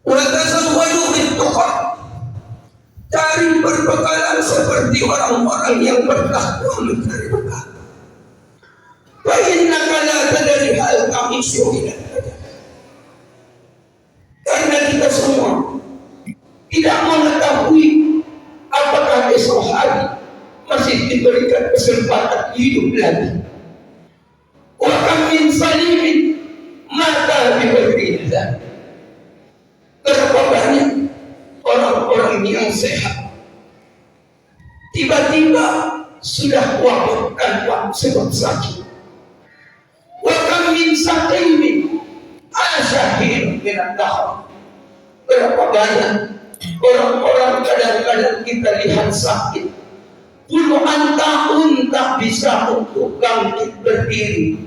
Wa tazawwadu bittaqwa. Cari perbekalan seperti orang-orang yang bertakwa mencari bekal. Fa innaka la tadri hal tamishu ila al-fajr. Karena kita semua tidak mengetahui apakah esok hari masih diberikan kesempatan hidup lagi. Wa kam min salimin mata bi ghairillah. Berapa banyak orang-orang yang sehat tiba-tiba sudah wafat tanpa sebab sakit. Wa kam min saqimin asyahir min ad-dahr. Berapa banyak orang-orang kadang-kadang kita lihat sakit puluhan tahun tak bisa untuk bangkit berdiri,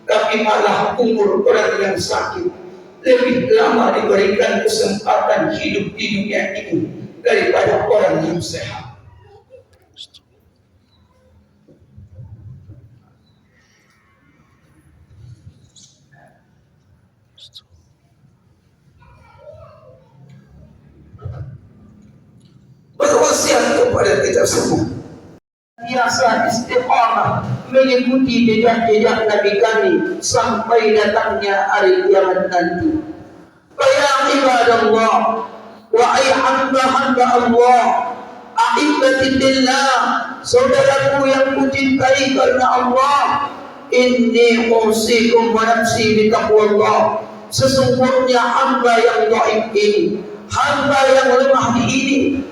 tapi malah umur orang yang sakit lebih lama diberikan kesempatan hidup di dunia ini daripada orang yang sehat. Berwasiat kepada kita semua, biasa istiqamah mengikuti jejak-jejak Nabi kami sampai datangnya hari kiamat nanti. Ya ibadallah, wahai hamba-hamba Allah, ahibbatillah, saudaraku yang kucintai karena Allah, inni usikum wa nafsi bitaqwallah. Sesungguhnya hamba yang dhaif ini, hamba yang lemah ini,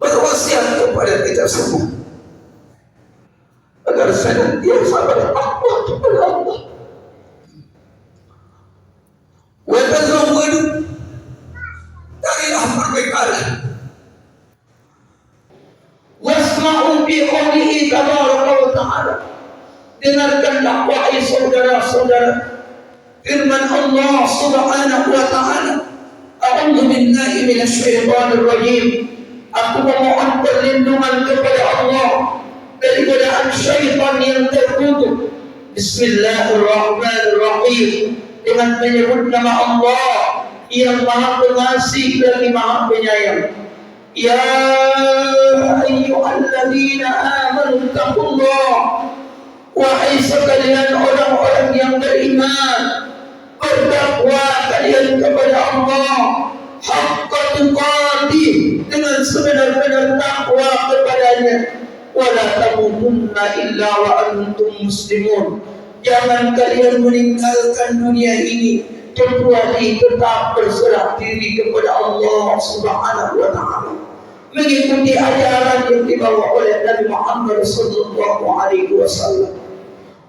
berwasiat kepada kita semua agar senantiasa bertakwa kepada Allah. Wa tazawwadu, carilah perbekalan. Wasma'u bi qawlihi tabaraka wa ta'ala, dengarkanlah wahai saudara-saudara firman Allah subhanahu wa ta'ala. A'udzu billahi minasy syaithanir rajim. Aku memohon perlindungan kepada Allah daripada syaitan yang terkutuk. Bismillahirrahmanirrahim. Dengan menyebut nama Allah yang Maha Pengasih lagi Maha Penyayang. Ya ayyuhalladzina amanu taqullah. Wahai sekalian orang-orang yang beriman, bertakwa kalian kepada Allah haqqa tuqatih, dengan sebenar-benar takwa kepadanya. Wala tamutunna illa wa antum muslimun. Jangan kalian meninggalkan dunia ini kecuali tetap berserah diri kepada Allah Subhanahu wa ta'ala, mengikuti ajaran yang dibawa oleh Nabi Muhammad sallallahu alaihi wasallam.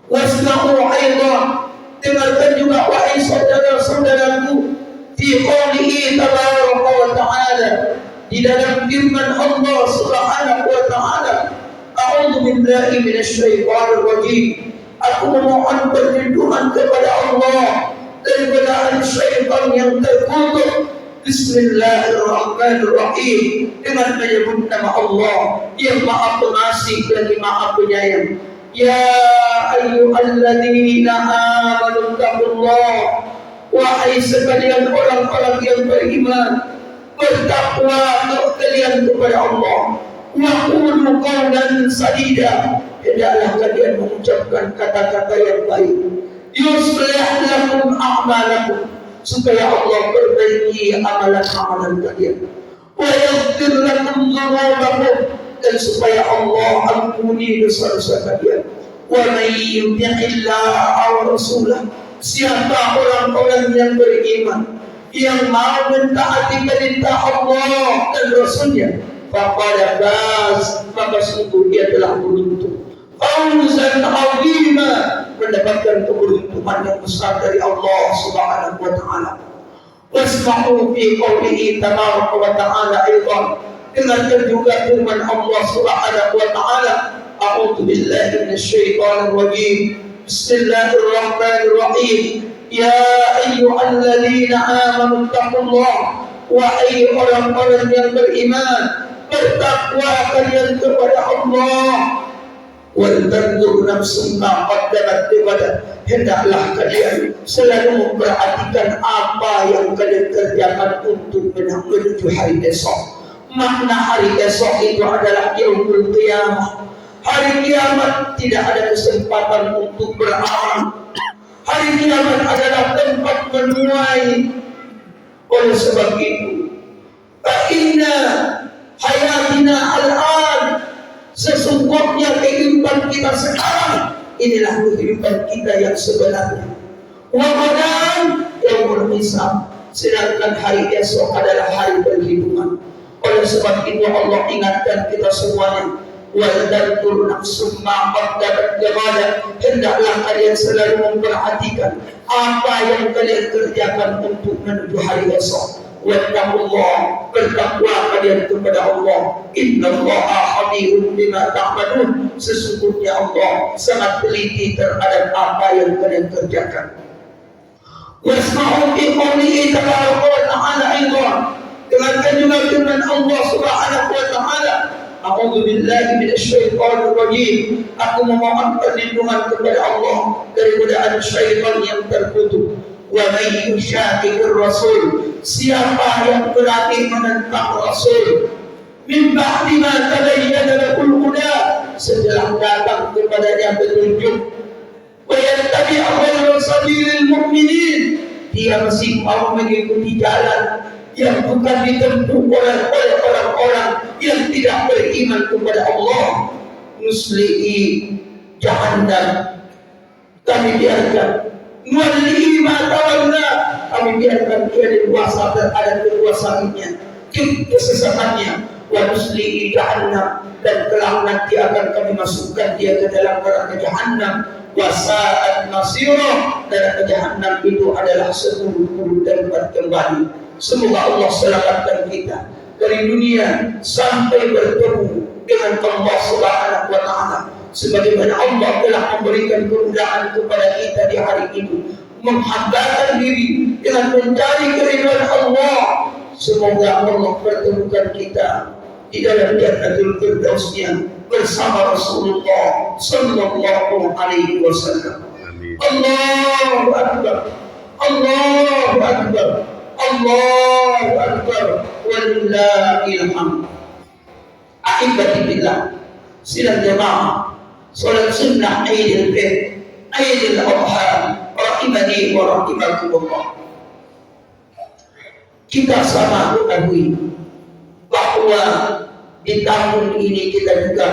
Wasma'u aidan, dengarkan juga wahai saudara-saudaraku fi qawlihi tabaraka wa ta'ala, di dalam firman Allah subhanahu wa ta'ala. A'udzu billahi minasy syaithanir rajim. Aku memohon perlindungan kepada Allah daripada syaitan yang terkutuk. Bismillahirrahmanirrahim. Dengan menyebut nama Allah yang Maha Pengasih lagi Maha Penyayang. Ya ayyuhalladzina amanu taqullah. Wahai sekalian orang-orang yang beriman, bertakwa kalian kepada Allah. Wa qulu qawlan sadida, hendaklah kalian mengucapkan kata-kata yang baik. Yuslih lakum a'malakum, supaya Allah perbaiki amalan-amalan kalian. Wa yaghfir lakum dzunubakum, dan supaya Allah ampuni dosa-dosa kalian. Wa may yuti'illaha wa rasulahu, siapa orang-orang yang beriman yang mau mentaati perintah Allah dan Rasulnya, faqad faz, maka sungguh dia telah beruntung. Fawzan 'azima, mendapatkan keberuntungan yang besar dari Allah Subhanahu wa ta'ala. Wasma'u fi qawlihi tabaraka wa ta'ala aidan, dengarkan juga firman Allah Subhanahu wa ta'ala. A'udzu billahi minasy syaithanir rajim. Bismillahirrahmanirrahim. Ya ayyuhalladzina amanu taqullah, wahai orang-orang yang beriman, bertakwa kalian kepada Allah. Wal tanzur nafsum ma qaddamat lighad, hendaklah kalian selalu memperhatikan apa yang kalian kerjakan untuk menuju hari esok. Makna hari esok itu adalah yaumul qiyamah. Hari kiamat tidak ada kesempatan untuk beramal. Hari kiamat adalah tempat menuai. Oleh sebab itu, inna hayatina al-an, sesungguhnya kehidupan kita sekarang inilah kehidupan kita yang sebenarnya. Wa qadan yaumul hisab, sedangkan hari esok adalah hari perhitungan. Oleh sebab itu Allah ingatkan kita semuanya, wal tanzur nafsum ma qaddamat lighad, hendaklah kalian selalu memperhatikan apa yang kalian kerjakan untuk menuju hari esok. Wattaqullah, bertakwa kalian kepada Allah. Innallaha khabirun bima ta'malun, sesungguhnya Allah sangat teliti terhadap apa yang kalian kerjakan. Wasma'u bi qawlihi tabaraka wa ta'ala aidan, dengarkan juga firman Allah Subhanahu wa ta'ala, a'udzu billahi minasyaitonir rajim, aku memohon perlindungan kepada Allah dari godaan syaitan yang terkutuk. Wa may yushaqiqir rasul, siapa yang berani menentang Rasul, min ba'di ma tabayyana lahul huda, setelah datang kepadanya petunjuk, wa yattabi' ghayra sabilil mu'minin, dia masih mau mengikuti jalan yang bukan ditempuh oleh orang-orang yang tidak beriman kepada Allah. Nuslihi jahannam, kami biarkan, nuwallihi ma tawalla, kami biarkan dia dewasa terhadap kekuasaannya, kesesatannya. Wa nuslihi jahannam, dan kelak nanti akan kami masukkan dia ke dalam neraka jahannam. Wa sa'at masirah, dan jahannam itu adalah seburuk-buruk tempat kembali. Semoga Allah selamatkan kita dari dunia sampai bertemu dengan Allah Subhanahu wa ta'ala, sebagaimana Allah telah memberikan kemudahan kepada kita di hari ini, menghambakan diri dengan mencari keridhaan Allah. Semoga Allah pertemukan kita di dalam Jannatul Firdausnya bersama Rasulullah sallallahu alaihi wasallam. Allahu akbar, Allahu akbar, Allahu akbar, walillahil hamd. Ahibati billah, sidang jamaah salat sunnah Aidil Fitr, Aidil Adha, rahimani wa rahimakumullah. Kita sama ketahui bahwa di tahun ini kita juga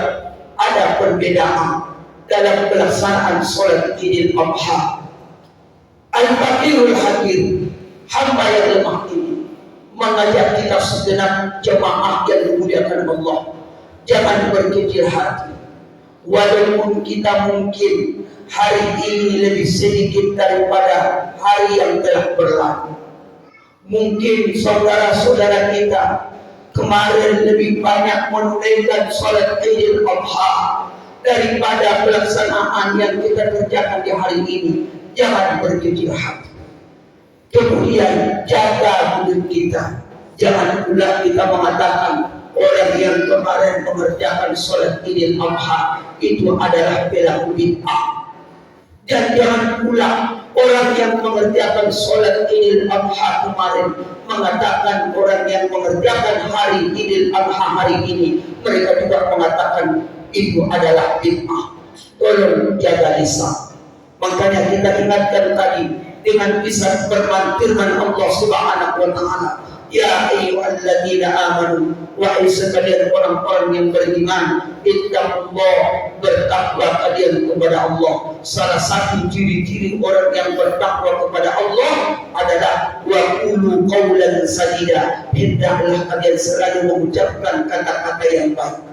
ada perbedaan dalam pelaksanaan salat Idul Adha. Al-Faqirul Hakim, hamba yang lemah ini, mengajak kita segenap jemaah yang dimuliakan Allah, jangan berkecil hati. Walaupun kita mungkin hari ini lebih sedikit daripada hari yang telah berlalu, mungkin saudara-saudara kita kemarin lebih banyak menunaikan salat Idul Adha daripada pelaksanaan yang kita kerjakan di hari ini. Jangan berkecil hati. Kemudian jaga mulut kita. Jangan pula kita mengatakan orang yang kemarin mengerjakan salat Idul Adha itu adalah pelaku bid'ah. Dan jangan pula orang yang mengerjakan salat Idul Adha kemarin mengatakan orang yang mengerjakan hari Idul Adha hari ini, mereka juga mengatakan itu adalah bid'ah. Tolong jaga lisan. Makanya kita ingatkan tadi dengan kisah firman Allah Subhanahu wa ta'ala, ya ayyuhalladzina amanu, wahai sekalian orang-orang yang beriman, ittaqullah, bertakwa kalian kepada Allah. Salah satu ciri-ciri orang yang bertakwa kepada Allah adalah wa qulu qawlan sadida, hendaklah kalian selalu mengucapkan kata-kata yang baik.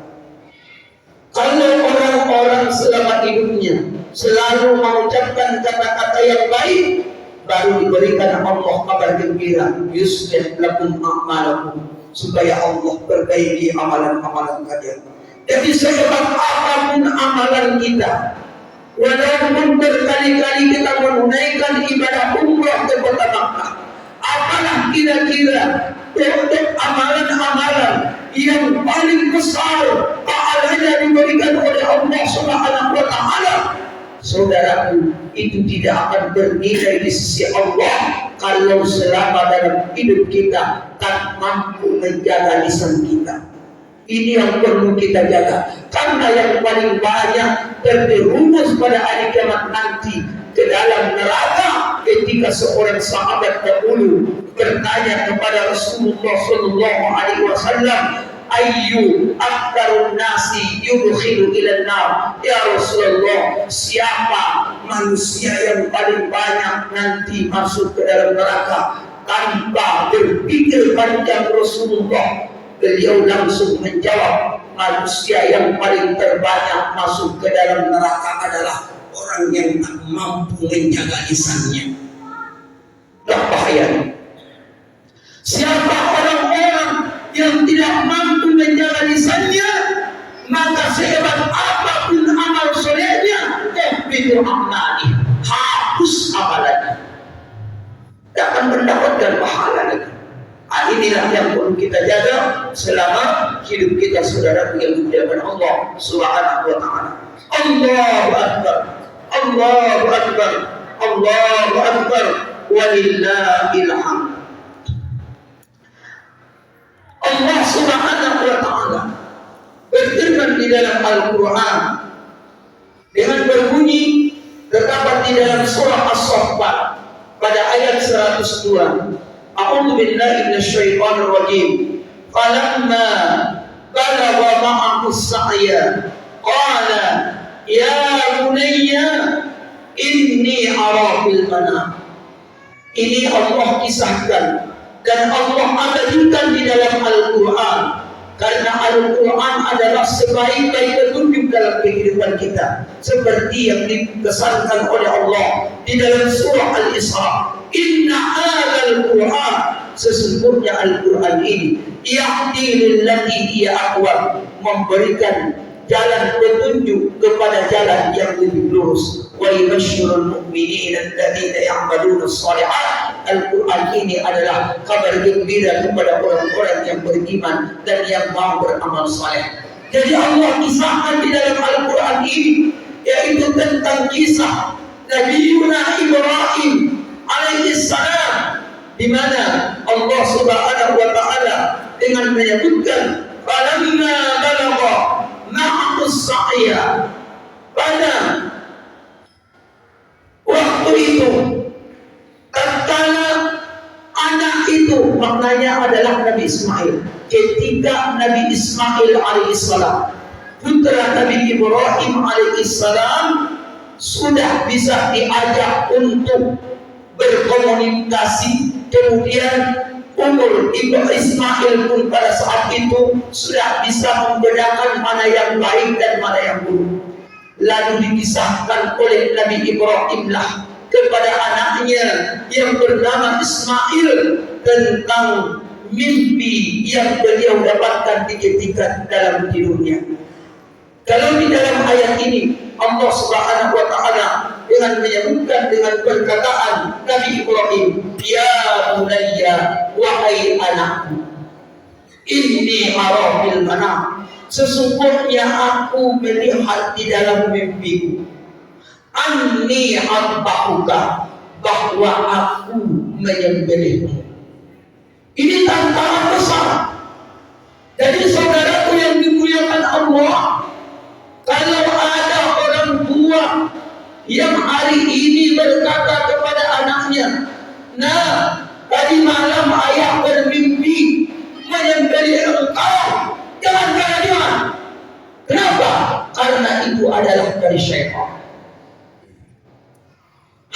Kalau orang-orang selama hidupnya selalu mengucapkan kata-kata yang baik, baru diberikan Allah kabar gembira, yuslih lakum a'malakum, supaya Allah perbaiki amalan-amalan kalian. Jadi sehebat apapun amalan kita, Walaupun berkali-kali kita menunaikan ibadah umrah ke kota Makkah, apalah kira-kira untuk amalan-amalan yang paling besar pahalanya diberikan oleh Allah Subhanahu wa taala? Saudaraku, itu tidak akan bernilai di sisi Allah kalau selama dalam hidup kita tak mampu menjaga lisan kita. Ini yang perlu kita jaga, karena yang paling banyak terjerumus pada hari kiamat nanti ke dalam neraka ketika seorang sahabat dahulu bertanya kepada Rasulullah sallallahu alaihi wasallam, "Ayyu aktsarun nasi yudkhilu ila nar?" Ya Rasulullah, siapa manusia yang paling banyak nanti masuk ke dalam neraka? Tanpa berpikir panjang Rasulullah, beliau langsung menjawab, manusia yang paling terbanyak masuk ke dalam neraka adalah orang yang tak mampu menjaga lisannya. Dan bahayanya, siapa orang-orang yang tidak mampu menjaga lisannya, maka sehebat apapun amal solehnya, hapus amalannya, tidak akan mendapatkan pahala lagi. Inilah yang perlu kita jaga selama hidup kita, saudara yang dimuliakan Allah Subhanahu wa taala. Allahu akbar, Allahu akbar, Allahu akbar, walillahil hamd. Allah Subhanahu wa taala berfirman di dalam Al-Qur'an dengan berbunyi, terdapat di dalam surah As-Saffat pada ayat 102. A'udzu billahi minasyaitonir rajim. Falamma balagha ma'ahu as-sa'ya qala ya bunayya inni ara fil manam. Ini Allah kisahkan dan Allah abadikan di dalam Al-Qur'an, karena Al-Quran adalah sebaik-baik petunjuk dalam kehidupan kita, seperti yang dipesankan oleh Allah di dalam surah Al-Isra. Inna hadzal Quran, sesungguhnya Al-Quran ini yahdi lillati hiya aqwam, memberikan jalan petunjuk kepada jalan yang lebih lurus. Wa yubashshirul mu'minina alladziina ya'maluna ash-shalihat. Al-Quran ini adalah kabar gembira kepada orang-orang yang beriman dan yang mau beramal saleh. Jadi Allah kisahkan di dalam Al-Quran ini, yaitu tentang kisah Nabiuna Ibrahim alaihissalam, di mana Allah Subhanahu wa taala dengan menyebutkan falamma balagha ma'ahu as-sa'ya, pada waktu itu tatkala anak itu, maknanya adalah Nabi Ismail, ketika Nabi Ismail alaihissalam putra Nabi Ibrahim alaihissalam sudah bisa diajak untuk berkomunikasi, kemudian umur Ibu Ismail pun pada saat itu sudah bisa membedakan mana yang baik dan mana yang buruk. Lalu dikisahkan oleh Nabi Ibrahim lah kepada anaknya yang bernama Ismail tentang mimpi yang beliau dapatkan ketika dalam tidurnya. Kalau di dalam ayat ini Allah Subhanahu wa taala dengan menyebutkan dengan perkataan Nabi Ibrahim, ya bunayya, wahai anakku, inni ara fil manam, sesungguhnya aku melihat di dalam mimpiku, anni adbahuka, bahwa aku menyembelihmu. Ini tantangan besar. Jadi saudaraku yang dimuliakan Allah, kalau ada orang tua yang hari ini berkata kepada anaknya, nah, tadi malam ayah bermimpi menyembelih engkau, jangan. Kenapa? Karena itu adalah dari syaitan.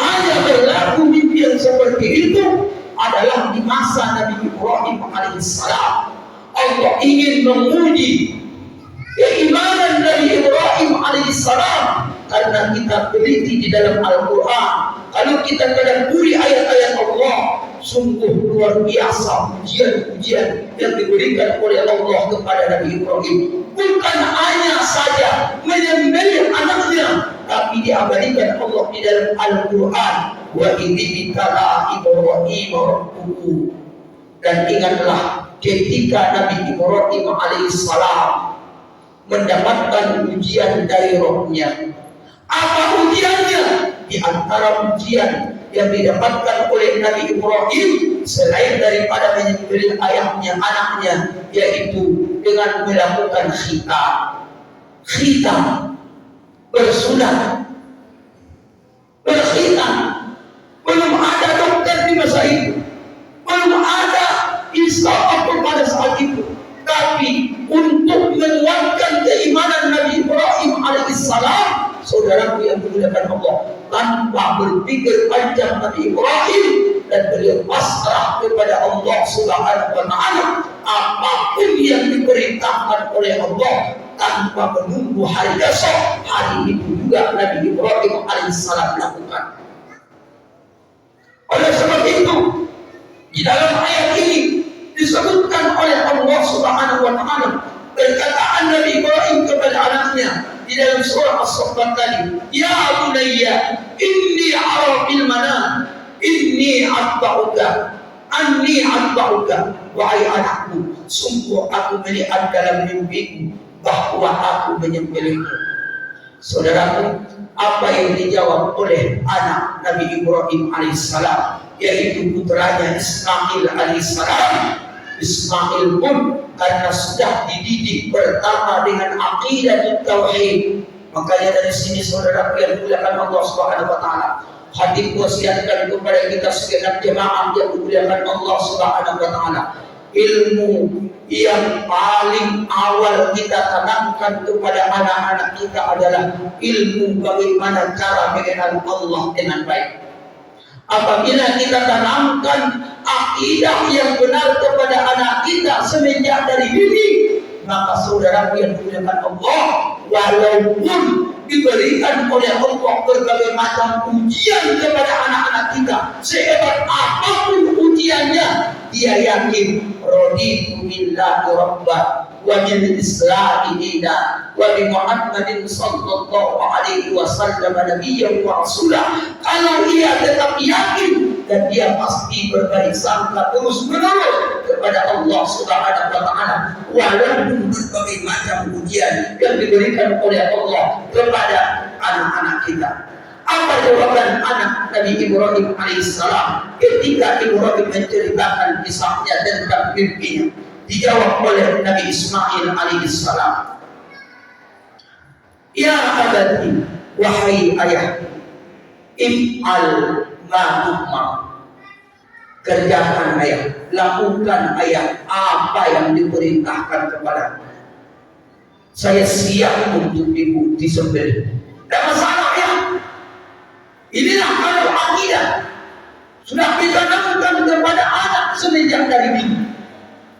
Hanya berlaku mimpi yang seperti itu adalah di masa Nabi Ibrahim alaihissalam. Allah ingin menguji keimanan Nabi Ibrahim alaihissalam, karena kita teliti di dalam Al-Quran. Kalau kita tadabburi ayat-ayat Allah, sungguh luar biasa ujian-ujian yang diberikan oleh Allah kepada Nabi Ibrahim. Bukan hanya saja menyembelih anaknya, tapi diabadikan Allah di dalam Al-Quran. Wa idhibtala Ibrahim rabbuhu, dan ingatlah ketika Nabi Ibrahim alaihissalam mendapatkan ujian dari Rabb-Nya. Apa ujiannya? Di antara ujian yang didapatkan oleh Nabi Ibrahim selain daripada menyembelih ayahnya, anaknya, yaitu dengan melakukan khitan, bersunat, berkhitan. Belum ada dokter di masa itu, belum ada Islam pada saat itu. Tapi untuk menguatkan keimanan Nabi Ibrahim alaihissalam, saudaraku yang dimuliakan Allah, tanpa berpikir panjang Nabi Ibrahim dan beliau pasrah kepada Allah Subhanahu wa Ta'ala, apapun yang diperintahkan oleh Allah tanpa menunggu hari esok, hari itu juga Nabi Ibrahim alaihissalam lakukan. Oleh sebab itu, di dalam ayat ini disebutkan oleh Allah Subhanahu wa Ta'ala perkataan Nabi Ibrahim kepada anaknya di dalam surah As-Saffat tadi, ya bunayya inni ara fil manam anni atba'uka, wahai anakku, sungguh aku melihat dalam mimpiku bahwa aku menyembelihmu. Saudaraku, apa yang dijawab oleh anak Nabi Ibrahim alaihissalam, yaitu putranya Ismail alaihissalam. Ismail pun karena sudah dididik pertama dengan aqidah tauhid, makanya dari sini saudara yang dimuliakan Allah Subhanahu wa Ta'ala, hadis wasiatkan kepada kita segenap jemaah yang dimuliakan Allah Subhanahu wa Ta'ala, ilmu yang paling awal kita tanamkan kepada anak-anak kita adalah ilmu bagaimana cara mengenal Allah dengan baik. Apabila kita tanamkan akidah yang benar kepada anak kita semenjak dari dini, maka saudara yang dimuliakan Allah, walaupun diberikan oleh Allah berbagai macam ujian kepada anak-anak kita, sehebat apapun ujiannya, dia yakin raditu billahi rabba wa bil islami dina wa bi Muhammadin sallallahu alaihi wasallam nabiyyan wa rasulah. Kalau ia tetap yakin, dan dia pasti berbaik sangka terus menerus kepada Allah Subhanahu wa Ta'ala, walaupun berbagai macam ujian yang diberikan oleh Allah kepada anak-anak kita. Apa jawaban anak Nabi Ibrahim alaihissalam ketika Ibrahim menceritakan kisahnya tentang mimpinya? Dijawab oleh Nabi Ismail alaihissalam, ya abadi, wahai ayahku, if'al ma tu'mar, kerjakan ayah, lakukan ayah apa yang diperintahkan kepada saya. Siap untuk disembelih, tidak masalah ya. Inilah kalau akidah sudah ditanamkan kepada anak semenjak dari dini.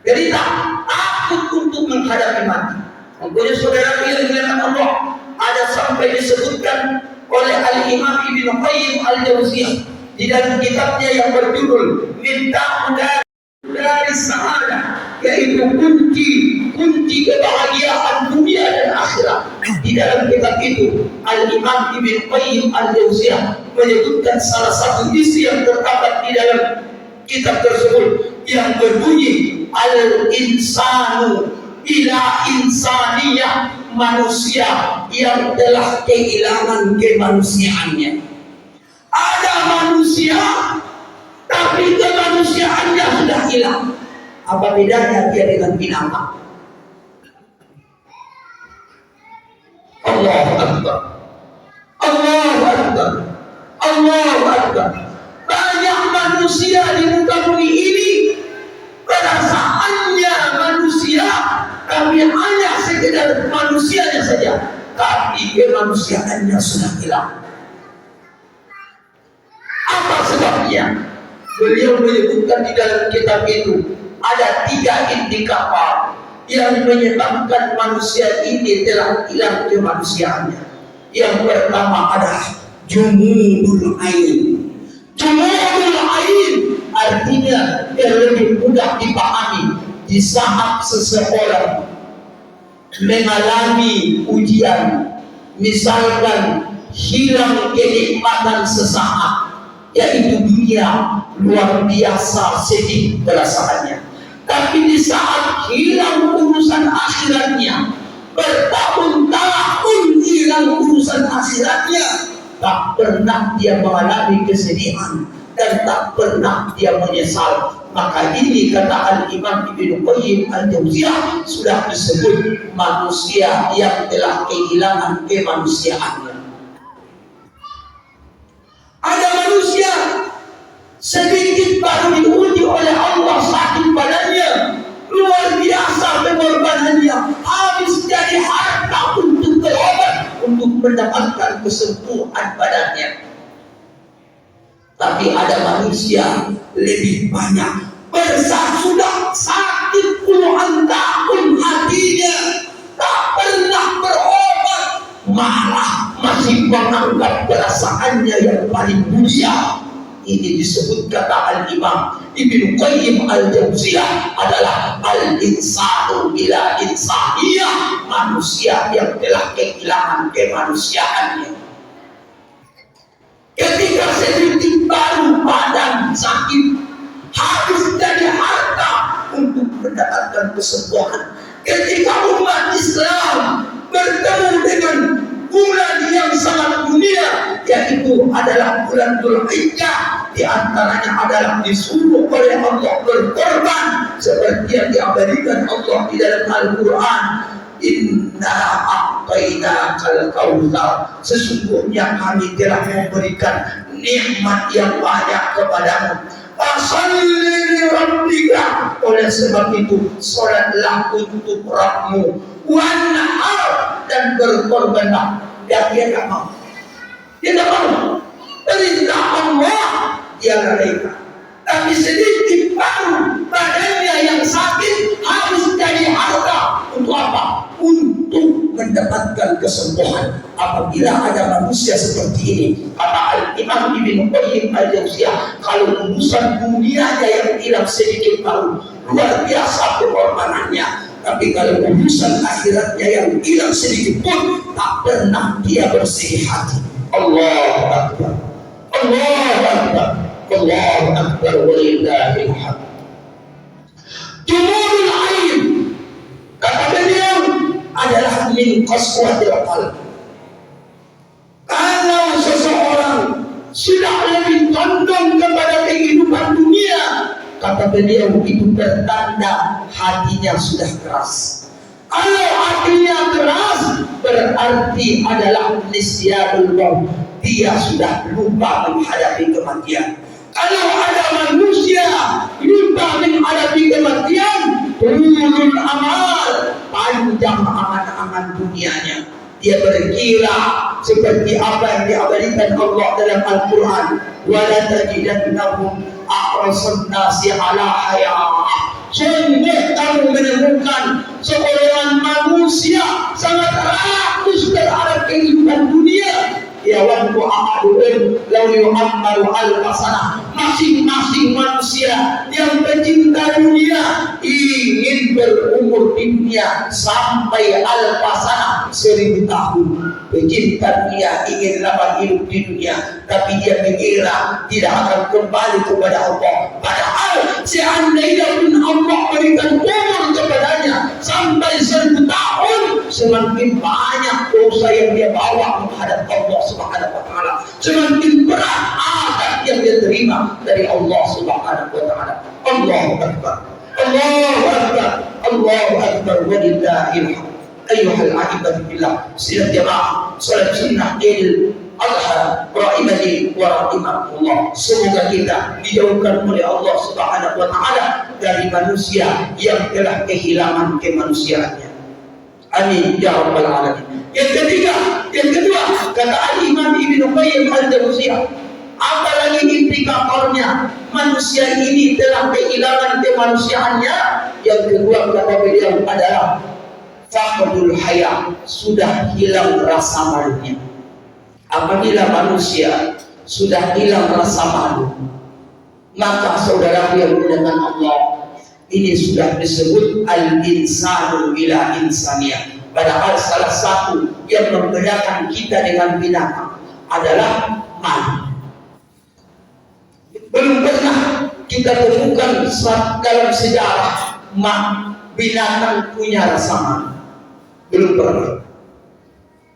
Jadi tak takut untuk menghadapi mati. Makanya saudara yang dimuliakan Allah, ada sampai disebutkan oleh Al-Imam Ibnu Qayyim Al-Jauziyah di dalam kitabnya yang berjudul Miftahul Dari Sa'adah, yaitu kunci kebahagiaan dunia dan akhirat. Di dalam kitab itu Al-Imam Ibnu Qayyim Al-Jauziyah menyebutkan salah satu isi yang terdapat di dalam kitab tersebut yang berbunyi al-insanu ila insaniyah, manusia yang telah kehilangan kemanusiaannya. Ada manusia tapi kemanusiaannya sudah hilang. Apa bedanya dia dengan binatang? Allahu Akbar, Allahu Akbar, Allahu Akbar. Banyak manusia di muka bumi ini perasaannya manusia, tapi hanya sekedar manusianya saja, tapi kemanusiaannya sudah hilang. Apa sebabnya? Beliau menyebutkan di dalam kitab itu ada 3 indikator yang menyebabkan manusia ini telah hilang kemanusiaannya. Yang pertama adalah jumudul ain. Jumudul ain artinya yang lebih mudah dipahami di saat seseorang mengalami ujian, misalkan hilang kenikmatan sesaat, yaitu dunia, luar biasa sedih perasaannya. Tapi di saat hilang urusan akhiratnya, bertahun-tahun hilang urusan akhiratnya, tak pernah dia mengalami kesedihan dan tak pernah dia menyesal. Maka ini kata Al-Imam Ibnu Qayyim Al-Jauziyah sudah disebut manusia yang telah kehilangan kemanusiaannya. Ada manusia sedikit baru diuji oleh Allah sakit badannya, luar biasa pengorbanannya, habis jadi harta untuk berobat, untuk mendapatkan kesembuhan badannya. Tapi ada manusia lebih banyak sudah sakit puluhan tahun hatinya, tak pernah berobat, malah masih menganggap perasaannya yang paling mulia. Ini disebut kata Al-Imam Ibnu Qayyim Al-Jauziyah adalah al-insanu bila insaniyah, manusia yang telah kehilangan kemanusiaannya. Ketika sedikit baru badan sakit, habis dari harta untuk mendapatkan kesembuhan. Ketika umat Islam bertemu dengan bulan yang sangat mulia, yaitu adalah bulan Dzulhijjah, di antaranya adalah disuruh oleh Allah berkorban seperti yang diabadikan Allah di dalam Al-Quran. Inna a'tainakal kautsar, sesungguhnya kami telah memberikan nikmat yang banyak kepadamu. Fasalli li rabbika, oleh sebab itu salatlah untuk Rabbmu, wanhar, dan berkorbanlah. Dan dia tak mau, dia tak mau. Perintah Allah dia lalaikan. Tapi sedikit baru badannya yang sakit harus jadi harta. Untuk apa? Untuk mendapatkan kesembuhan. Apabila ada manusia seperti ini, kata Al-Imam Ibnu Qayyim Al-Jauziyah, kalau urusan dunianya yang hilang sedikit baru, luar biasa pengorbanannya. Tapi kalau urusan akhiratnya yang hilang sedikit pun, tak pernah dia bersih hati. Allahu Akbar, Allahu Akbar, Allahu Akbar, walillahil hamd. Jumurul ain, kata beliau, adalah min qaswatil qalb. Kalau seseorang sudah lebih condong kepada kehidupan dunia, kata beliau, itu bertanda hatinya sudah keras. Kalau hatinya keras, berarti adalah nisyanul maut, dia sudah lupa menghadapi kematian. Kalau ada manusia lupa menghadapi kematian, tulul amal, panjang angan-angan dunianya. Dia berkira seperti apa yang diabadikan Allah dalam Al-Quran. Wala tajidannahum ahrasan nasi ala hayah. Sungguh kamu menemukan seorang manusia sangat rakus terhadap kehidupan dunia. Ya wanku ahaduhum law yu'ammaru alfasana. Masing-masing manusia yang pecinta dunia ingin berumur di dunia sampai alfasana, 1000 tahun. Pecinta dunia ingin lama hidup di dunia, tapi dia mengira tidak akan kembali kepada Allah. Padahal seandainya pun Allah berikan umur kepadanya sampai 1000 tahun, semakin banyak dosa yang dia bawa menghadap Allah Subhanahu wa Ta'ala, semakin berat azab yang dia terima dari Allah Subhanahu wa Ta'ala. Allahu Akbar, Allahu Akbar, Allahu Akbar, walillahil hamd. Ayyuhal ahibati billah, sidang jamaah salat sunnah Idul Adha rahimani wa rahimakumullah. Semoga kita dijauhkan oleh Allah Subhanahu wa Ta'ala dari manusia yang telah kehilangan kemanusiaannya. Amin ya rabbal alamin. Yang kedua, kata Al-Imam Ibnu Qayyim Al-Jauziyah, apalagi indikatornya manusia ini telah kehilangan kemanusiaannya. Yang kedua kata beliau adalah faqdul haya, sudah hilang rasa malunya. Apabila manusia sudah hilang rasa malu, maka saudara yang dengan Allah, ini sudah disebut al-insanu bila insaniyah. Padahal salah satu yang membedakan kita dengan binatang, adalah malu. Belum pernah kita temukan dalam sejarah binatang punya rasa malu. Belum pernah.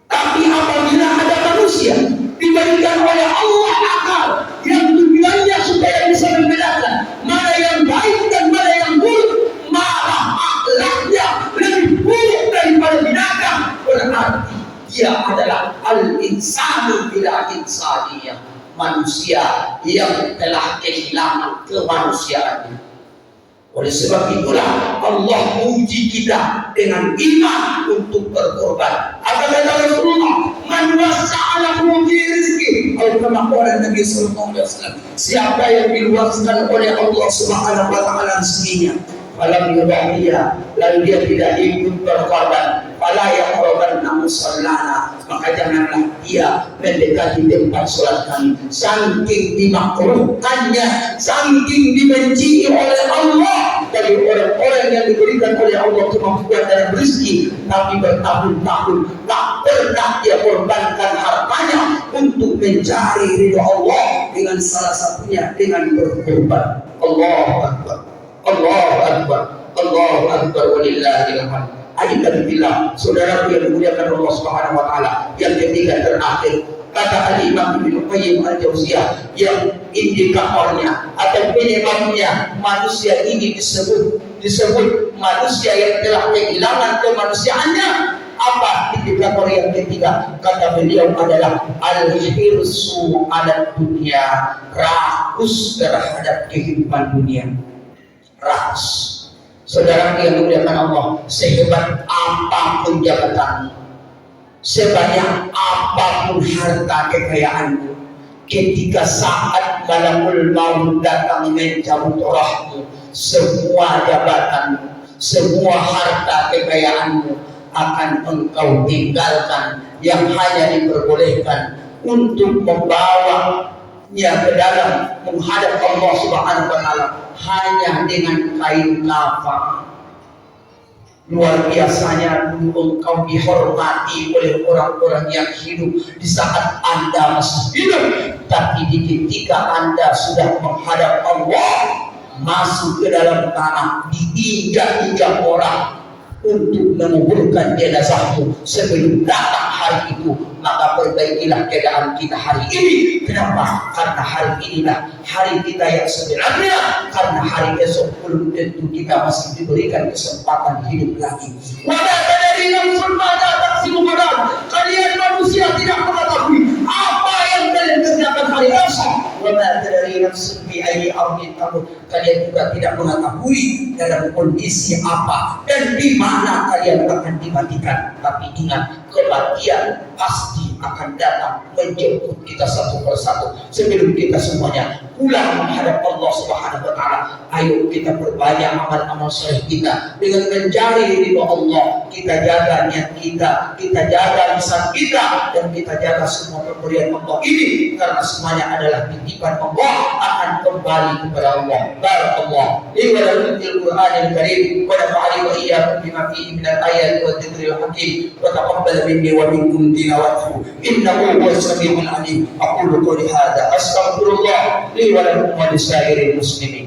Tapi apabila ada manusia diberikan oleh Allah akal yang tujuannya supaya bisa membedakan mana yang baik dan mana yang buruk, malah akhlaknya lebih buruk daripada binatang, berarti dia adalah al-insanu bila insaniyah, manusia yang telah kehilangan kemanusiaannya. Oleh sebab itulah Allah uji kita dengan iman untuk berkorban. Apa kata Rasulullah? Man wasa'alahu fi rizki, atau kama qala Nabi sallallahu alaihi wasallam, siapa yang diluaskan oleh Allah Subhanahu wa taala rezekinya, falam yudhiya, lalu dia tidak ikut berkorban, fala yaqrabanna musallana, maka janganlah dia mendekati tempat sholat kami. Saking dimakruhkannya, saking dibenci oleh Allah dari orang-orang yang diberikan oleh Allah kemampuan dalam rezeki, tapi bertahun-tahun tak pernah dia korbankan hartanya untuk mencari ridha Allah, dengan salah satunya dengan berkorban. Allahu Akbar, Allahu Akbar, Allahu Akbar, walillahil hamd. Alhamdulillah, saudaraku yang dimuliakan Allah Subhanahu wa taala, yang ketiga terakhir, kata Al-Imam Ibnu Qayyim Al-Jauziyah, yang indikatornya atau penyebabnya manusia ini disebut manusia yang telah kehilangan kemanusiaannya. Apa indikator yang ketiga? Kata beliau adalah al-hirsu ala dunia, rakus terhadap kehidupan dunia. Rakus. Saudara yang dimuliakan Allah, sehebat apapun jabatanmu, sebanyak apapun harta kekayaanmu, ketika saat malakul maut datang mencabut rohmu, semua jabatanmu, semua harta kekayaanmu akan engkau tinggalkan. Yang hanya diperbolehkan untuk membawanya ke dalam menghadap Allah Subhanahu wa taala hanya dengan kain kafan. Luar biasanya dulu engkau dihormati oleh orang-orang yang hidup di saat Anda masih hidup, tapi di ketika Anda sudah menghadap Allah, masuk ke dalam tanah, diinjak-injak orang untuk menguburkan jenazahmu sebelum datang hari itu, maka perbaikilah keadaan kita hari ini. Kenapa? Karena hari inilah hari kita yang sebenarnya, karena hari esok belum tentu kita masih diberikan kesempatan hidup lagi. Kalian manusia tidak mengetahui apa yang kalian kerjakan hari esok. Kalian juga tidak mengetahui dalam kondisi apa dan di mana kalian akan dimatikan. Tapi ingat, kematian pasti akan datang menjemput kita satu persatu sebelum kita semuanya pulang menghadap Allah Subhanahu wa taala. Ayo kita perbanyak amal-amal saleh kita dengan mencari ridha Allah. Kita jaga niat kita, kita jaga lisan kita, dan kita jaga semua pemberian Allah ini, karena semuanya adalah titipan Allah, akan kembali kepada Allah. Barakallah li wa lakum fil Qur'anil Karim wa nafa'ani wa iyyakum bima fihi minal ayati wa dzikril hakim wa taqabbal minni wa minkum tilawatahu innahu huwas samiul alim. Aqulu qawli hadza astaghfirullah li wa lakum wa lisairil muslimin.